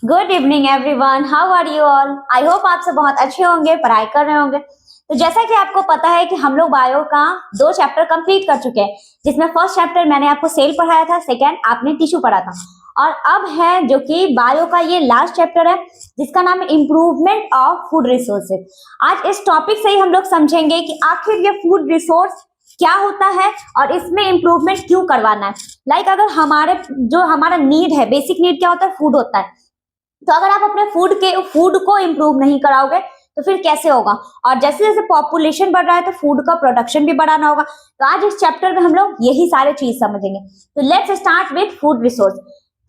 Good evening everyone, how are you all. I hope आप सब बहुत अच्छे होंगे, पढ़ाई कर रहे होंगे। तो जैसा कि आपको पता है कि हम लोग बायो का 2 चैप्टर कंप्लीट कर चुके हैं, जिसमें फर्स्ट चैप्टर मैंने आपको सेल पढ़ाया था, सेकंड आपने टिश्यू पढ़ा था। और अब है जो कि बायो का ये लास्ट चैप्टर है, जिसका नाम है इम्प्रूवमेंट ऑफ फूड रिसोर्सेज। आज इस टॉपिक से ही हम लोग समझेंगे कि आखिर ये फूड रिसोर्स क्या होता है और इसमें इम्प्रूवमेंट क्यों करवाना है। लाइक अगर हमारा नीड है, बेसिक नीड क्या होता है, फूड होता है। तो अगर आप अपने फूड को इम्प्रूव नहीं कराओगे तो फिर कैसे होगा। और जैसे जैसे पॉपुलेशन बढ़ रहा है तो फूड का प्रोडक्शन भी बढ़ाना होगा। तो आज इस चैप्टर में हम लोग यही सारे चीज समझेंगे। तो let's start with food resource.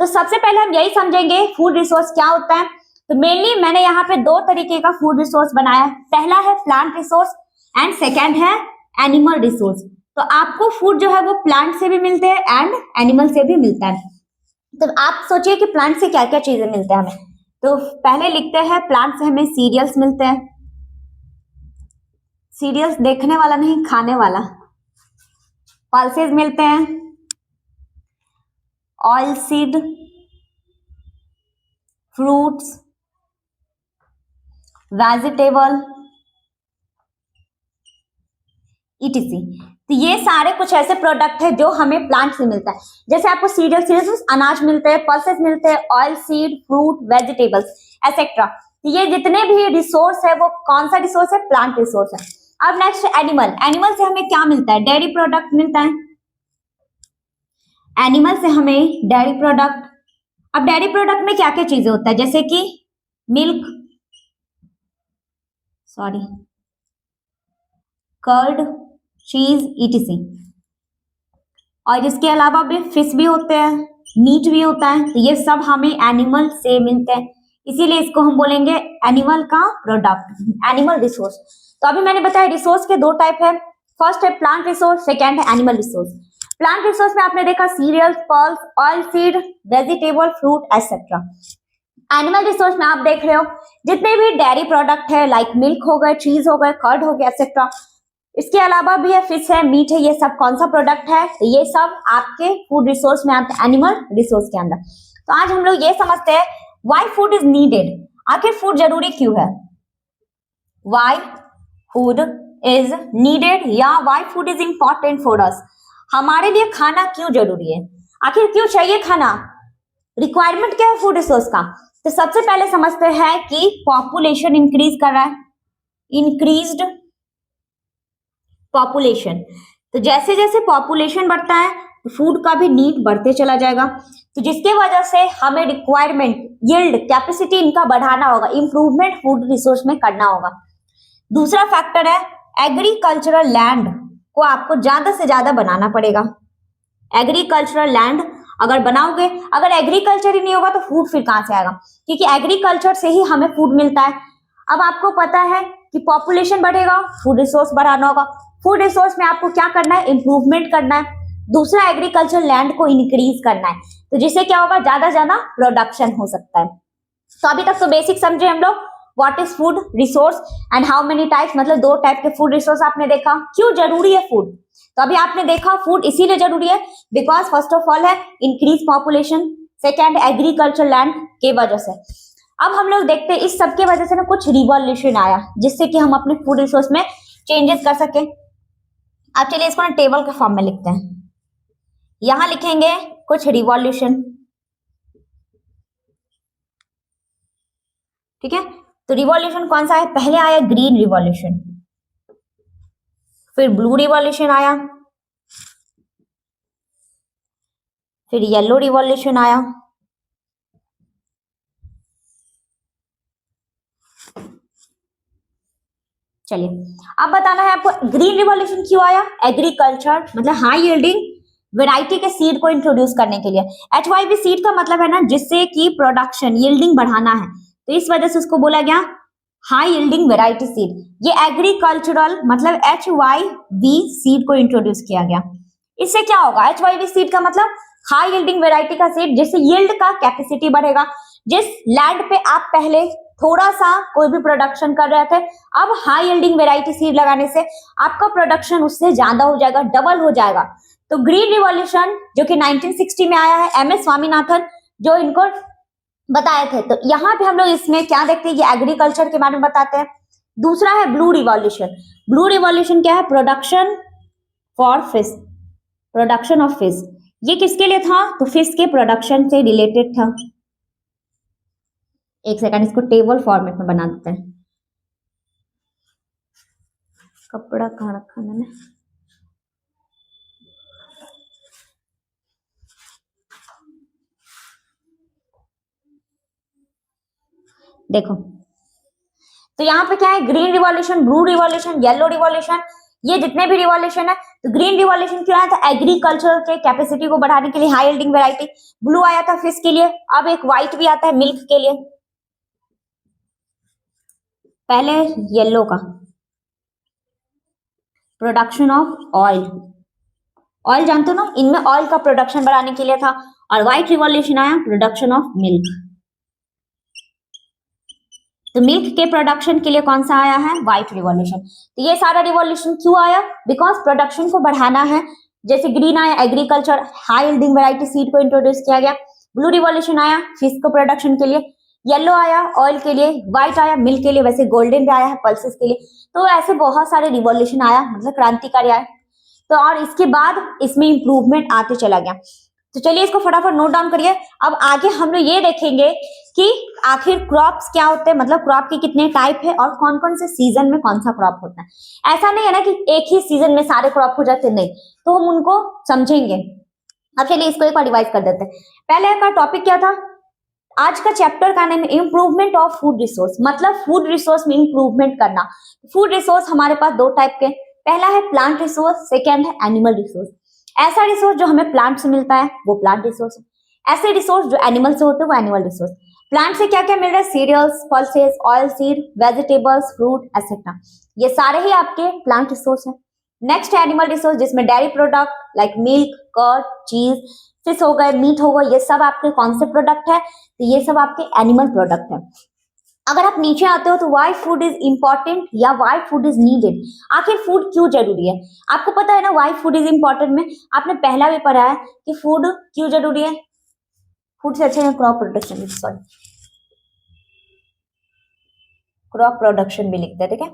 तो सबसे पहले हम यही समझेंगे फूड रिसोर्स क्या होता है। तो मेनली मैंने यहाँ पे 2 तरीके का फूड रिसोर्स बनाया। पहला है प्लांट रिसोर्स एंड सेकेंड है एनिमल रिसोर्स। तो आपको फूड जो है वो प्लांट से भी मिलते हैं एंड एनिमल से भी मिलता है। तो आप सोचिए कि प्लांट से क्या क्या चीजें मिलते हैं हमें। तो पहले लिखते हैं प्लांट से हमें सीरियल्स मिलते हैं। सीरियल्स देखने वाला नहीं, खाने वाला। पल्सेस मिलते हैं, oil seed, fruits, vegetable, etc. तो ये सारे कुछ ऐसे प्रोडक्ट है जो हमें प्लांट से मिलता है। जैसे आपको सीरियल्स अनाज मिलते हैं, पल्सेस मिलते हैं, oil seed, fruit, vegetables etcetera. तो ये जितने भी रिसोर्स है वो कौन सा रिसोर्स है, प्लांट रिसोर्स है। अब नेक्स्ट एनिमल। एनिमल से हमें क्या मिलता है, डेयरी प्रोडक्ट मिलता है। एनिमल से हमें डेयरी प्रोडक्ट। अब डेयरी प्रोडक्ट में क्या क्या चीजें होता है, जैसे कि मिल्क, कर्ड, चीज, ईटीसी। और इसके अलावा भी फिश भी होते हैं, मीट भी होता है। तो ये सब हमें एनिमल से मिलते हैं, इसीलिए इसको हम बोलेंगे एनिमल का प्रोडक्ट, एनिमल रिसोर्स। तो अभी मैंने बताया रिसोर्स के 2 टाइप है। फर्स्ट है प्लांट रिसोर्स, सेकेंड है एनिमल रिसोर्स। प्लांट रिसोर्स में आपने देखा cereals, pulse, oil seed, vegetable, fruit etcetera. Animal resource में आप देख रहे हो जितने भी डेयरी प्रोडक्ट है, लाइक मिल्क हो गए, चीज हो गए, कर्ड हो गया एक्सेट्रा। इसके अलावा भी है फिश है, मीट है, ये सब कौन सा प्रोडक्ट है, तो ये सब आपके फूड रिसोर्स में आते हैं, एनिमल रिसोर्स के अंदर। तो आज हम लोग ये समझते हैं व्हाई फूड इज नीडेड। आखिर फूड जरूरी क्यों है, व्हाई फूड इज नीडेड या why food is important for us. हमारे लिए खाना क्यों जरूरी है, आखिर क्यों चाहिए खाना, रिक्वायरमेंट क्या है फूड रिसोर्स का। तो सबसे पहले समझते हैं कि पॉपुलेशन इंक्रीज कर रहा है, इंक्रीज्ड पॉपुलेशन। तो जैसे जैसे पॉपुलेशन बढ़ता है फूड का भी नीड बढ़ते चला जाएगा। तो जिसके वजह से हमें रिक्वायरमेंट, यील्ड, कैपेसिटी इनका बढ़ाना होगा, इंप्रूवमेंट फूड रिसोर्स में करना होगा। दूसरा फैक्टर है एग्रीकल्चरल लैंड को आपको ज्यादा से ज्यादा बनाना पड़ेगा। एग्रीकल्चरल लैंड अगर बनाओगे, अगर एग्रीकल्चर ही नहीं होगा तो फूड फिर कहां से आएगा, क्योंकि एग्रीकल्चर से ही हमें फूड मिलता है। अब आपको पता है कि पॉपुलेशन बढ़ेगा, फूड रिसोर्स बढ़ाना होगा। फूड रिसोर्स में आपको क्या करना है, इंप्रूवमेंट करना है। दूसरा एग्रीकल्चर लैंड को इंक्रीज करना है, तो जिससे क्या होगा, ज्यादा ज्यादा प्रोडक्शन हो सकता है। तो अभी तक तो बेसिक समझे हम लोग, what is food resource and how many types, मतलब 2 टाइप के फूड रिसोर्स आपने देखा। क्यों जरूरी है फूड, तो अभी आपने देखा फूड इसीलिए जरूरी है बिकॉज फर्स्ट ऑफ ऑल है increase population, second agriculture land के वजह से। अब हम लोग देखते हैं इस सब के वजह से ना कुछ रिवॉल्यूशन आया जिससे कि हम अपने फूड रिसोर्स में चेंजेस कर सके। अब चलिए इसको ना टेबल के फॉर्म में लिखते हैं। यहां लिखेंगे कुछ रिवॉल्यूशन, ठीक है। तो रिवॉल्यूशन कौन सा है, पहले आया ग्रीन रिवॉल्यूशन, फिर ब्लू रिवॉल्यूशन आया, फिर येलो रिवॉल्यूशन आया, चलिए अब बताना है आपको ग्रीन रिवॉल्यूशन क्यों आया। एग्रीकल्चर मतलब हाई यील्डिंग वैरायटी के सीड को इंट्रोड्यूस करने के लिए। HYV सीड का मतलब है ना जिससे कि प्रोडक्शन, यील्डिंग बढ़ाना है, तो इस वजह से उसको बोला गया हाई यील्डिंग वैरायटी सीड। ये एग्रीकल्चरल मतलब HYV सीड को इंट्रोड्यूस किया गया। इससे क्या होगा, HYV सीड का मतलब हाई यील्डिंग वैरायटी का सीड, जिससे यील्ड का कैपेसिटी बढ़ेगा। जिस लैंड पे आप पहले थोड़ा सा कोई भी प्रोडक्शन कर रहे थे, अब हाई यील्डिंग वैरायटी सीड लगाने से आपका प्रोडक्शन उससे ज्यादा हो जाएगा, डबल हो जाएगा। तो ग्रीन रिवॉल्यूशन जो कि 1960 में आया है, MS स्वामीनाथन जो इनको बताए थे। तो यहाँ पे हम लोग इसमें क्या देखते हैं, ये एग्रीकल्चर के बारे में बताते हैं। दूसरा है ब्लू रिवॉल्यूशन। ब्लू रिवॉल्यूशन क्या है, production for fish, production of fish. ये किसके लिए था, तो फिश के प्रोडक्शन से रिलेटेड था। एक सेकंड, इसको टेबल फॉर्मेट में बना देते हैं। कपड़ा कहाँ रखा मैंने, देखो। तो यहाँ पे क्या है, green revolution, blue revolution, yellow revolution, ये जितने भी रिवॉल्यूशन है। तो ग्रीन रिवॉल्यूशन क्यों आया था, एग्रीकल्चर के कैपेसिटी को बढ़ाने के लिए, हाई यील्डिंग वैरायटी। ब्लू आया था फिश के लिए, अब एक व्हाइट भी आता है मिल्क के लिए। पहले येलो का प्रोडक्शन ऑफ ऑयल, ऑयल जानते हो ना, इनमें ऑयल का प्रोडक्शन बढ़ाने के लिए था। और व्हाइट रिवॉल्यूशन आया प्रोडक्शन ऑफ मिल्क। तो मिल्क के प्रोडक्शन के लिए कौन सा आया है, व्हाइट रिवॉल्यूशन। तो ये सारा रिवॉल्यूशन क्यों आया, बिकॉज प्रोडक्शन को बढ़ाना है। जैसे ग्रीन आया agriculture, high yielding variety seed को इंट्रोड्यूस किया गया। ब्लू रिवॉल्यूशन आया फिश को प्रोडक्शन के लिए, येलो आया ऑयल के लिए, व्हाइट आया मिल्क के लिए, वैसे गोल्डन भी आया है पल्सेस के लिए। तो ऐसे बहुत सारे रिवॉल्यूशन आया, मतलब क्रांतिकारी आया। तो और इसके बाद इसमें इंप्रूवमेंट आते चला गया। तो चलिए इसको फटाफट नोट डाउन करिए। अब आगे हम लोग ये देखेंगे कि आखिर क्रॉप्स क्या होते हैं, मतलब क्रॉप के कितने टाइप है और कौन कौन से सीजन में कौन सा क्रॉप होता है। ऐसा नहीं है ना कि एक ही सीजन में सारे क्रॉप हो जाते, नहीं, तो हम उनको समझेंगे। अब चलिए इसको एक बार रिवाइज कर देते हैं। पहले का टॉपिक क्या था, आज का चैप्टर का name improvement of food resource, मतलब फूड रिसोर्स में इंप्रूवमेंट करना। फूड रिसोर्स हमारे पास दो टाइप के, पहला है प्लांट रिसोर्स, सेकेंड है एनिमल रिसोर्स। ऐसा रिसोर्स जो हमें प्लांट से मिलता है वो प्लांट रिसोर्स है, ऐसे रिसोर्स जो एनिमल से होते हैं वो एनिमल रिसोर्स। प्लांट से क्या क्या मिल रहा है, cereals, pulses, oil seed, vegetables, fruit etcetera, ये सारे ही आपके प्लांट रिसोर्स है। नेक्स्ट है एनिमल रिसोर्स, जिसमें dairy product like milk, curd, cheese, fish हो गए, मीट हो गए, ये सब आपके कौन से प्रोडक्ट है, तो ये सब आपके एनिमल प्रोडक्ट है। अगर आप नीचे आते हो तो वाई फूड इज इंपॉर्टेंट या वाई फूड इज नीडेड, आखिर फूड क्यों जरूरी है। आपको पता है ना वाई फूड इज इंपॉर्टेंट में आपने पहला भी पढ़ा है कि फूड क्यों जरूरी है। फूड से अच्छा है crop production, sorry crop production भी लिखते हैं, ठीक है।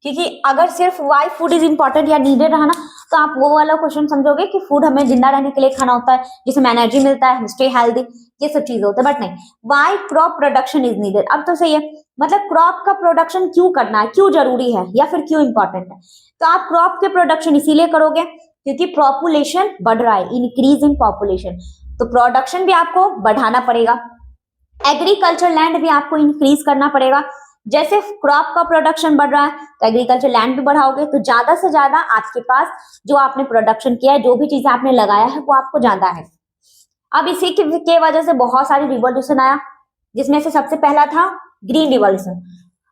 क्योंकि अगर सिर्फ वाई फूड इज इंपॉर्टेंट या नीडेड रहा ना, तो आप वो वाला क्वेश्चन समझोगे कि फूड हमें जिंदा रहने के लिए खाना होता है, जिसमें एनर्जी मिलता है, स्टे हेल्दी, ये सब चीजें होते हैं। बट नहीं, why crop production is needed. अब तो सही है, मतलब क्रॉप का प्रोडक्शन क्यों करना है, क्यों जरूरी है या फिर क्यों इंपॉर्टेंट है। तो आप क्रॉप के प्रोडक्शन इसीलिए करोगे क्योंकि पॉपुलेशन बढ़ रहा है, इंक्रीज इन पॉपुलेशन, तो प्रोडक्शन भी आपको बढ़ाना पड़ेगा। एग्रीकल्चर लैंड भी आपको इंक्रीज करना पड़ेगा। जैसे क्रॉप का प्रोडक्शन बढ़ रहा है तो एग्रीकल्चर लैंड भी बढ़ाओगे, तो ज्यादा से ज्यादा आपके पास जो आपने प्रोडक्शन किया है, जो भी चीजें आपने लगाया है वो आपको ज्यादा है। अब इसी के वजह से बहुत सारी रिवॉल्यूशन आया, जिसमें से सबसे पहला था ग्रीन रिवॉल्यूशन।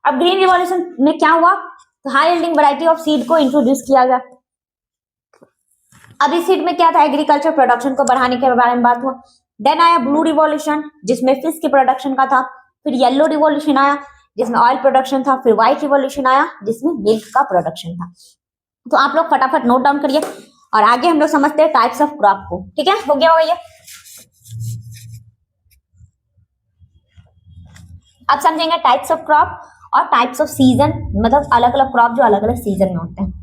अब ग्रीन रिवॉल्यूशन में क्या हुआ, तो high yielding variety of seed को इंट्रोड्यूस किया गया। अब इस सीड में क्या था, एग्रीकल्चर प्रोडक्शन को बढ़ाने के बारे में बात हुआ। देन आया ब्लू रिवॉल्यूशन, जिसमें फिश के प्रोडक्शन का था। फिर येलो रिवॉल्यूशन आया, जिसमें ऑयल प्रोडक्शन था। फिर व्हाइट रिवॉल्यूशन आया, जिसमें मिल्क का प्रोडक्शन था। तो आप लोग फटाफट नोट डाउन करिए और आगे हम लोग समझते हैं टाइप्स ऑफ क्रॉप को, ठीक है। हो गया होगा ये। अब समझेंगे टाइप्स ऑफ क्रॉप और टाइप्स ऑफ सीजन, मतलब अलग अलग क्रॉप जो अलग अलग सीजन में होते हैं।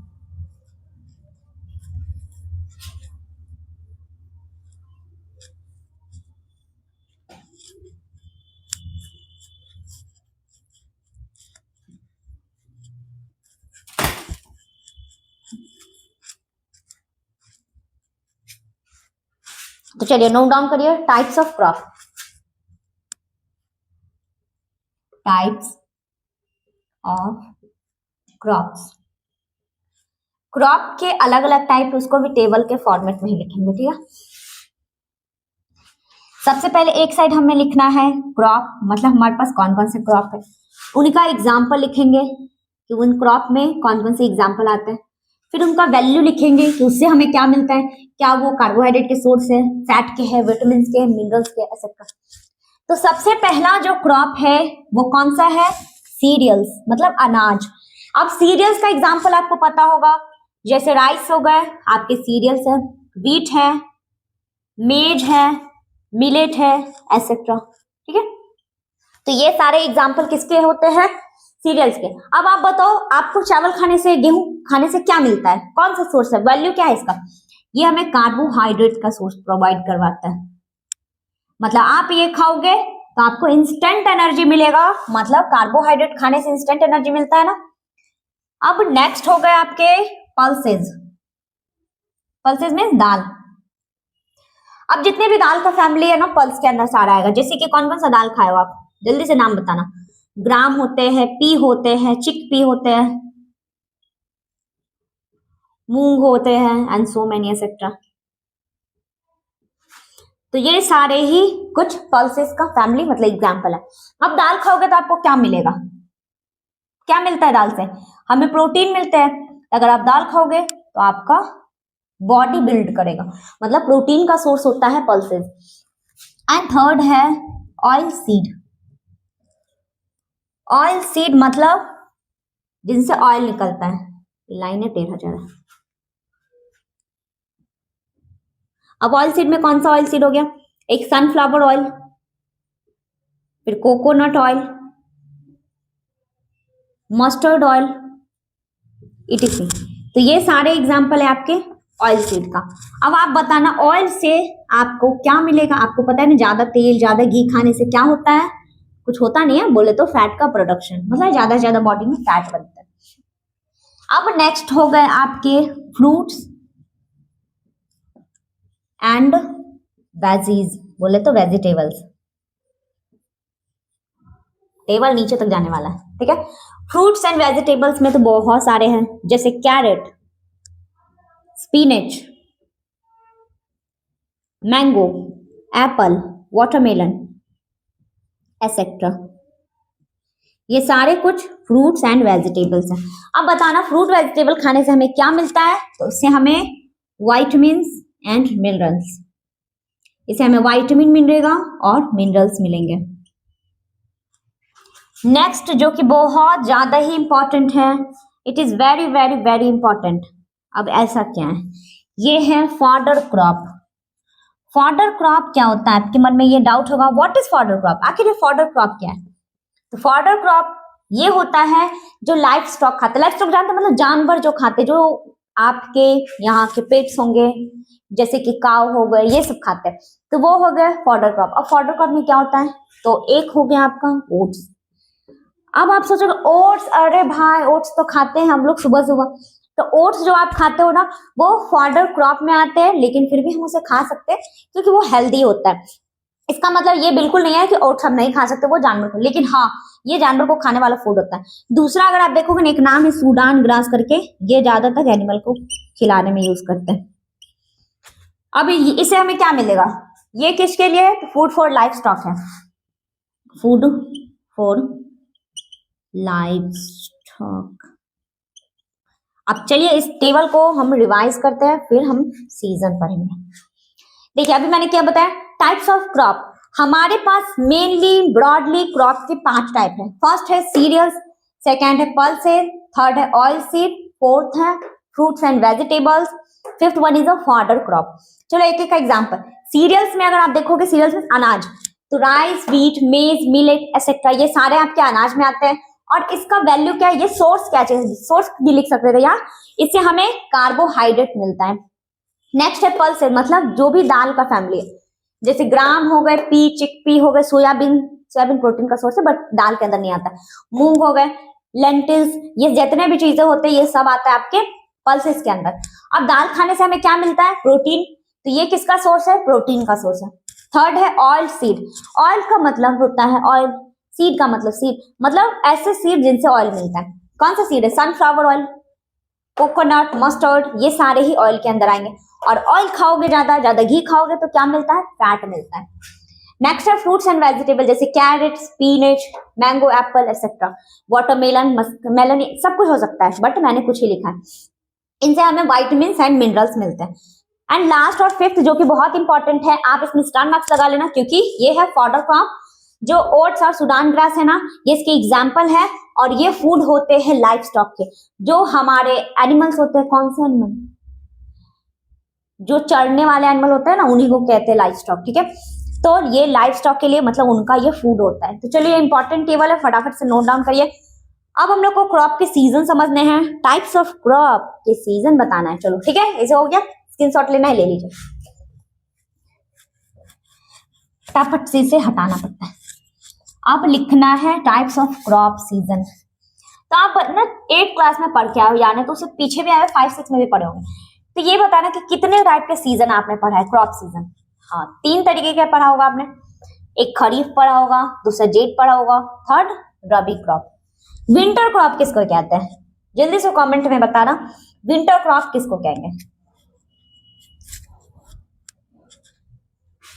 तो चलिए नोट डाउन करिए types of crop. Types of crops, crop के अलग अलग टाइप, उसको भी टेबल के फॉर्मेट में ही लिखेंगे, ठीक है। सबसे पहले एक साइड हमें लिखना है क्रॉप, मतलब हमारे पास कौन कौन से क्रॉप है, उनका एग्जाम्पल लिखेंगे कि उन क्रॉप में कौन कौन से एग्जाम्पल आते हैं। फिर उनका वैल्यू लिखेंगे कि उससे हमें क्या मिलता है, क्या वो कार्बोहाइड्रेट के सोर्स है, फैट के है, विटामिन के, मिनरल्स के, एक्सेट्रा। तो सबसे पहला जो क्रॉप है वो कौन सा है, सीरियल्स, मतलब अनाज। अब सीरियल्स का एग्जाम्पल आपको पता होगा, जैसे राइस हो गए आपके सीरियल्स है, व्हीट है, मेज है, मिलेट है, एसेट्रा। ठीक है, तो ये सारे एग्जाम्पल किसके होते हैं? सीरियल्स के। अब आप बताओ, आपको चावल खाने से, गेहूं खाने से क्या मिलता है? कौन सा सोर्स है? वैल्यू क्या है इसका? ये हमें कार्बोहाइड्रेट का सोर्स प्रोवाइड करवाता है। मतलब आप ये खाओगे तो आपको इंस्टेंट एनर्जी मिलेगा, मतलब कार्बोहाइड्रेट खाने से इंस्टेंट एनर्जी मिलता है ना। अब नेक्स्ट हो गए आपके पल्सेस। पल्सेस मीन्स दाल। अब जितने भी दाल का फैमिली है ना, पल्स के अंदर सारा आएगा। जैसे कि कौन कौन सा दाल खाए हो आप? जल्दी से नाम बताना। ग्राम होते हैं, पी होते हैं, चिकपी होते हैं, मूंग होते हैं, एंड सो मेनी एक्सेट्रा। तो ये सारे ही कुछ पल्सेस का फैमिली मतलब एग्जाम्पल है। अब दाल खाओगे तो आपको क्या मिलेगा? क्या मिलता है दाल से? हमें प्रोटीन मिलते हैं। अगर आप दाल खाओगे तो आपका बॉडी बिल्ड करेगा, मतलब प्रोटीन का सोर्स होता है पल्सेस। एंड थर्ड है ऑयल सीड। ऑयल सीड मतलब जिनसे ऑयल निकलता है। लाइनें टेढ़ा जा रहा है। अब ऑयल सीड में कौन सा ऑयल सीड हो गया? एक सनफ्लावर ऑयल, फिर कोकोनट ऑयल, मस्टर्ड ऑयल, इटिसी। तो ये सारे एग्जाम्पल है आपके ऑयल सीड का। अब आप बताना ऑयल से आपको क्या मिलेगा? आपको पता है ना, ज्यादा तेल ज्यादा घी खाने से क्या होता है? कुछ होता नहीं है, बोले तो फैट का प्रोडक्शन, मतलब ज्यादा से ज्यादा बॉडी में फैट बनता है। अब नेक्स्ट हो गए आपके फ्रूट्स एंड वेजीज, बोले तो वेजिटेबल्स। टेबल नीचे तक जाने वाला है, ठीक है। फ्रूट्स एंड वेजिटेबल्स में तो बहुत सारे हैं, जैसे carrot, spinach, mango, apple, watermelon etcetera. ये सारे कुछ फ्रूट्स एंड वेजिटेबल्स हैं। अब बताना फ्रूट वेजिटेबल खाने से हमें क्या मिलता है? तो इससे हमें वाइटमिन्स एंड मिनरल्स, इसे हमें वाइटामिन मिलेगा और मिनरल्स मिलेंगे। नेक्स्ट जो कि बहुत ज्यादा ही इंपॉर्टेंट है, it is very very very important. अब ऐसा क्या है? ये है फॉडर क्रॉप। फॉडर क्रॉप क्या होता है? आपके मन में ये डाउट होगा, व्हाट इज फॉडर क्रॉप? आखिर ये फॉडर क्रॉप क्या है? तो फॉडर क्रॉप ये होता है जो लाइफ स्टॉक खाते। लाइफ स्टॉक जानते हैं, मतलब जानवर जो खाते, जो आपके यहाँ के पेट्स होंगे, जैसे कि काव हो गए, ये सब खाते हैं, तो वो हो गए फॉडर क्रॉप। अब फॉडर क्रॉप में क्या होता है? तो एक हो गया आपका ओट्स। अब आप सोचोगे ओट्स, अरे भाई ओट्स तो खाते हैं हम लोग सुबह सुबह। तो ओट्स जो आप खाते हो ना, वो फॉडर क्रॉप में आते हैं, लेकिन फिर भी हम उसे खा सकते हैं क्योंकि वो हेल्दी होता है। इसका मतलब ये बिल्कुल नहीं है कि ओट्स हम नहीं खा सकते, वो जानवर को, लेकिन हाँ ये जानवर को खाने वाला फूड होता है। दूसरा अगर आप देखोगे, एक नाम है सूडान ग्रास करके, ये ज्यादातर एनिमल को खिलाने में यूज करते हैं। अब इसे हमें क्या मिलेगा? ये किसके लिए है? फूड फॉर लाइफ स्टॉक है, फूड फॉर लाइफ स्टॉक। अब चलिए इस टेबल को हम रिवाइज करते हैं, फिर हम सीजन पढ़ेंगे। देखिए अभी मैंने क्या बताया, टाइप्स ऑफ क्रॉप। हमारे पास मेनली ब्रॉडली क्रॉप के 5 टाइप है। फर्स्ट है सीरियल्स, सेकेंड है पल्सेस, थर्ड है ऑयल सीड, फोर्थ है fruits and vegetables, fifth one is a fodder crop. चलो एक एक का एग्जांपल। सीरियल्स में अगर आप देखोगे, सीरियल्स में अनाज, तो राइस, व्हीट, मेज, मिलेट एसेट्रा, ये सारे आपके अनाज में आते हैं। और इसका वैल्यू क्या है? ये सोर्स क्या चाहिए? सोर्स भी लिख सकते थे यार। इससे हमें कार्बोहाइड्रेट मिलता है। नेक्स्ट है पल्सेस, मतलब जो भी दाल का फैमिली है, जैसे ग्राम हो गए, पी, चिकपी हो गए, सोयाबीन, सोयाबीन प्रोटीन का सोर्स है बट दाल के अंदर नहीं आता। मूंग हो गए, लेंटिल्स, ये जितने भी चीजें होते हैं ये सब आता है आपके पल्सेस के अंदर। अब दाल खाने से हमें क्या मिलता है? प्रोटीन। तो ये किसका सोर्स है? प्रोटीन का सोर्स है। थर्ड है ऑयल सीड। ऑयल का मतलब होता है ऑयल, सीड का मतलब सीड, मतलब ऐसे सीड जिनसे ऑयल मिलता है। कौन सा सीड है? सनफ्लावर ऑयल, कोकोनट, मस्टर्ड, ये सारे ही ऑयल के अंदर आएंगे। और ऑयल खाओगे ज्यादा, ज्यादा घी खाओगे तो क्या मिलता है? फैट मिलता है। नेक्स्ट है फ्रूट्स एंड वेजिटेबल, जैसे carrot, spinach, mango, apple etcetera, watermelon, melon, सब कुछ हो सकता है बट मैंने कुछ ही लिखा है। इनसे हमें वाइटामिन एंड मिनरल्स मिलते हैं। एंड लास्ट और फिफ्थ जो कि बहुत इंपॉर्टेंट है, आप इसमें स्टार मार्क्स लगा लेना क्योंकि ये है फॉडर क्रॉप। जो ओट्स और सुडान ग्रास है ना, ये इसके एग्जाम्पल है। और ये फूड होते हैं लाइफ स्टॉक के, जो हमारे एनिमल्स होते हैं। कौन से एनिमल? जो चरने वाले एनिमल होते हैं ना, उन्हीं को कहते हैं लाइफ स्टॉक, ठीक है। तो ये लाइफ स्टॉक के लिए मतलब उनका ये फूड होता है। तो चलिए इंपॉर्टेंट टेबल है, फटाफट से नोट डाउन करिए। अब हम लोग को क्रॉप के सीजन समझने हैं, टाइप्स ऑफ क्रॉप के सीजन बताना है। चलो ठीक है, ऐसे हो गया, स्क्रीनशॉट लेना है ले लीजिए, फटाफट से इसे हटाना पड़ता है। अब लिखना है टाइप्स ऑफ क्रॉप सीजन। तो आप ना 8 क्लास में पढ़ के आए हो, यानी तो उससे पीछे भी आए, 5-6 में भी पढ़े होंगे। तो ये बताना कि कितने टाइप के सीजन आपने पढ़ा है, क्रॉप सीजन। हाँ, 3 तरीके का पढ़ा होगा आपने, एक खरीफ पढ़ा होगा, दूसरा जेठ पढ़ा होगा, थर्ड रबी क्रॉप। विंटर क्रॉप किसको कहते हैं, जल्दी से कमेंट में बताना, विंटर क्रॉप किसको कहेंगे।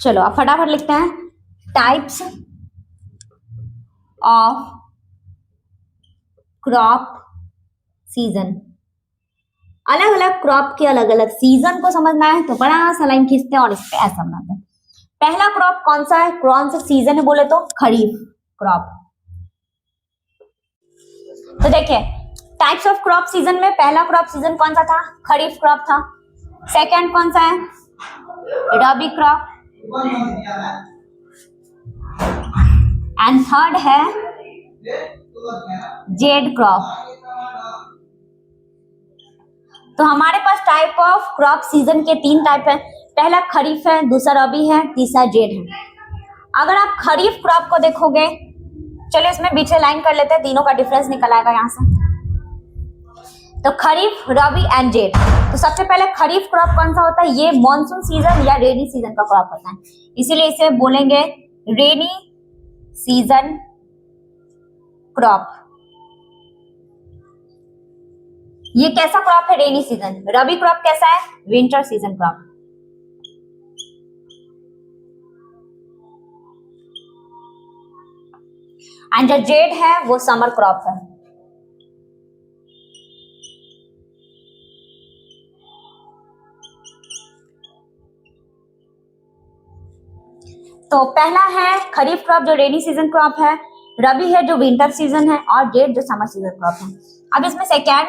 चलो अब फटाफट लिखते हैं, टाइप्स ऑफ क्रॉप सीजन। अलग अलग क्रॉप के अलग अलग सीजन को समझना है तो बड़ा सा लाइन खींचते हैं और इस पे ऐसा बनाते हैं। पहला क्रॉप कौन सा है, कौन सा सीजन है बोले तो खरीफ क्रॉप। तो देखिए टाइप्स ऑफ क्रॉप सीजन में पहला क्रॉप सीजन कौन सा था, खरीफ क्रॉप था। सेकंड कौन सा है, रबी क्रॉप, एंड थर्ड है जेड क्रॉप। तो हमारे पास टाइप ऑफ क्रॉप सीजन के 3 टाइप है, पहला खरीफ है, दूसरा रबी है, तीसरा जेड है। अगर आप खरीफ क्रॉप को देखोगे, चलिए इसमें बीच से लाइन कर लेते हैं, तीनों का डिफरेंस निकल आएगा यहां से। तो खरीफ, रबी एंड जेड। तो सबसे पहले खरीफ क्रॉप कौन सा होता है, ये मॉनसून सीजन या रेनी सीजन का क्रॉप होता है, इसीलिए इसे बोलेंगे रेनी सीजन क्रॉप। ये कैसा क्रॉप है, रेनी सीजन। रबी क्रॉप कैसा है, विंटर सीजन क्रॉप। एंड जो जेड है वो समर क्रॉप है। तो पहला है खरीफ क्रॉप जो रेनी सीजन क्रॉप है, रबी है जो विंटर सीजन है, और जेड जो समर सीजन क्रॉप है। अब इसमें सेकेंड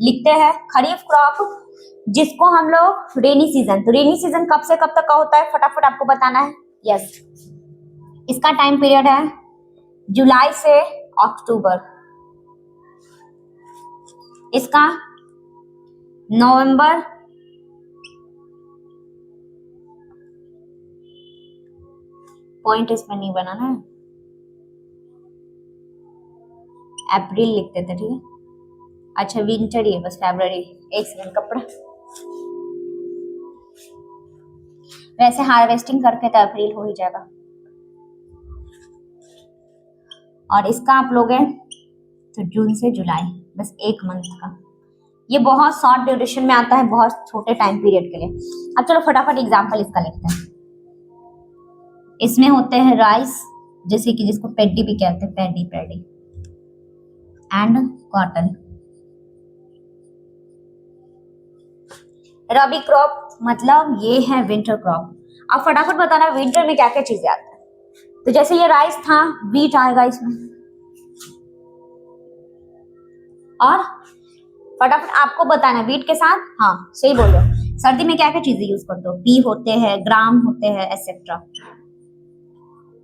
लिखते हैं खरीफ क्रॉप जिसको हम लोग रेनी सीजन। तो रेनी सीजन कब से कब तक का होता है, फटाफट आपको बताना है। यस, इसका टाइम पीरियड है जुलाई से अक्टूबर, इसका नवंबर पॉइंट इसमें नहीं बनाना है, अप्रैल लिख देते, ठीक है। अच्छा विंटर ही है बस, फरवरी, एक सेकंड कपड़ा, वैसे हार्वेस्टिंग करके तो अप्रैल हो ही जाएगा। और इसका आप लोग है तो जून से जुलाई, बस 1 मंथ का। ये बहुत शॉर्ट ड्यूरेशन में आता है, बहुत छोटे टाइम पीरियड के लिए। अब चलो फटाफट एग्जांपल इसका लिखते हैं। इसमें होते हैं राइस, जैसे कि जिसको पैडी भी कहते हैं, paddy and cotton. Rabi crop मतलब ये है विंटर क्रॉप। अब फटाफट बताना विंटर में क्या क्या चीजें आती है। तो जैसे ये राइस था, वीट आएगा इसमें, और फटाफट आपको बताना वीट के साथ, हाँ सही बोल रहे हो, सर्दी में क्या क्या चीजें यूज करते हो, पी होते हैं, ग्राम होते हैं, एटसेट्रा।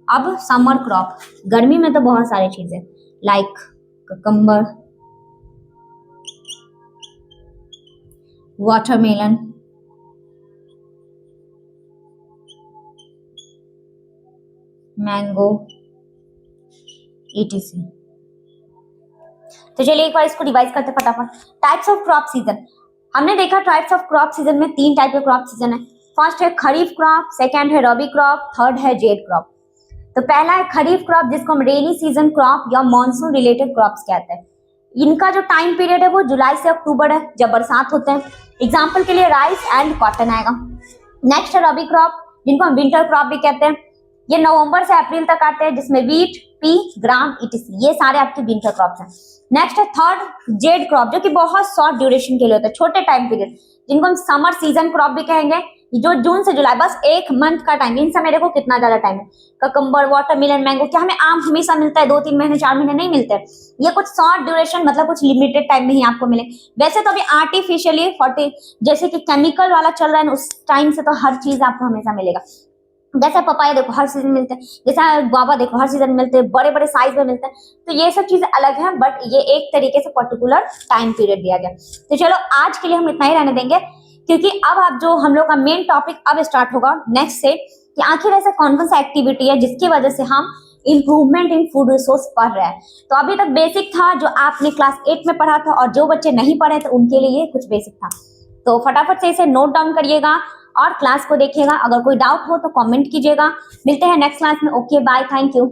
अब समर क्रॉप, गर्मी में तो बहुत सारी चीजें like cucumber, watermelon, mango, etc। तो चलिए एक बार इसको रिवाइज करते फटाफट। टाइप्स ऑफ क्रॉप सीजन, हमने देखा टाइप्स ऑफ क्रॉप सीजन में 3 टाइप के क्रॉप सीजन है। फर्स्ट है खरीफ क्रॉप, सेकंड है रबी क्रॉप, थर्ड है जेड क्रॉप। तो पहला है खरीफ क्रॉप जिसको हम रेनी सीजन क्रॉप या मॉनसून रिलेटेड क्रॉप्स कहते हैं। इनका जो टाइम पीरियड है वो जुलाई से अक्टूबर है, जब बरसात होते हैं। एग्जाम्पल के लिए राइस एंड कॉटन आएगा। नेक्स्ट है रबी क्रॉप जिनको हम विंटर क्रॉप भी कहते हैं, ये नवंबर से अप्रैल तक आते हैं, जिसमें वीट, पी, ग्राम, etc। ये सारे आपके विंटर क्रॉप्स हैं। नेक्स्ट है थर्ड जेड क्रॉप जो कि बहुत शॉर्ट ड्यूरेशन के लिए होता है, छोटे टाइम पीरियड, जिनको हम समर सीजन क्रॉप भी कहेंगे, जो जून से जुलाई, बस 1 मंथ का टाइम। इन समय देखो कितना ज्यादा टाइम है। ककम्बर, वाटरमेलन, मैंगो, क्या हमें आम हमेशा मिलता है, 2-3 महीने 4 महीने नहीं मिलते। ये कुछ शॉर्ट ड्यूरेशन मतलब कुछ लिमिटेड टाइम में ही आपको मिले। वैसे तो अभी आर्टिफिशियली जैसे कि केमिकल वाला चल रहा है उस टाइम से तो हर चीज आपको हमेशा मिलेगा। जैसे पपाया देखो हर सीजन मिलते हैं, जैसे गुआवा देखो हर सीजन मिलते हैं, बड़े बड़े साइज में मिलते हैं। तो ये सब चीजें अलग हैं, बट ये एक तरीके से पर्टिकुलर टाइम पीरियड दिया गया। तो चलो आज के लिए हम इतना ही रहने देंगे, क्योंकि अब आप जो हम लोग का मेन टॉपिक अब स्टार्ट होगा नेक्स्ट से, कि आखिर ऐसा कौन कौन सा एक्टिविटी है जिसकी वजह से हम इंप्रूवमेंट इन फूड रिसोर्स पढ़ रहे हैं। तो अभी तक बेसिक था जो आपने क्लास 8 में पढ़ा था, और जो बच्चे नहीं पढ़े थे उनके लिए ये कुछ बेसिक था। तो फटाफट से इसे नोट डाउन करिएगा और क्लास को देखिएगा। अगर कोई डाउट हो तो कमेंट कीजिएगा। मिलते हैं नेक्स्ट क्लास में। Okay bye, thank you.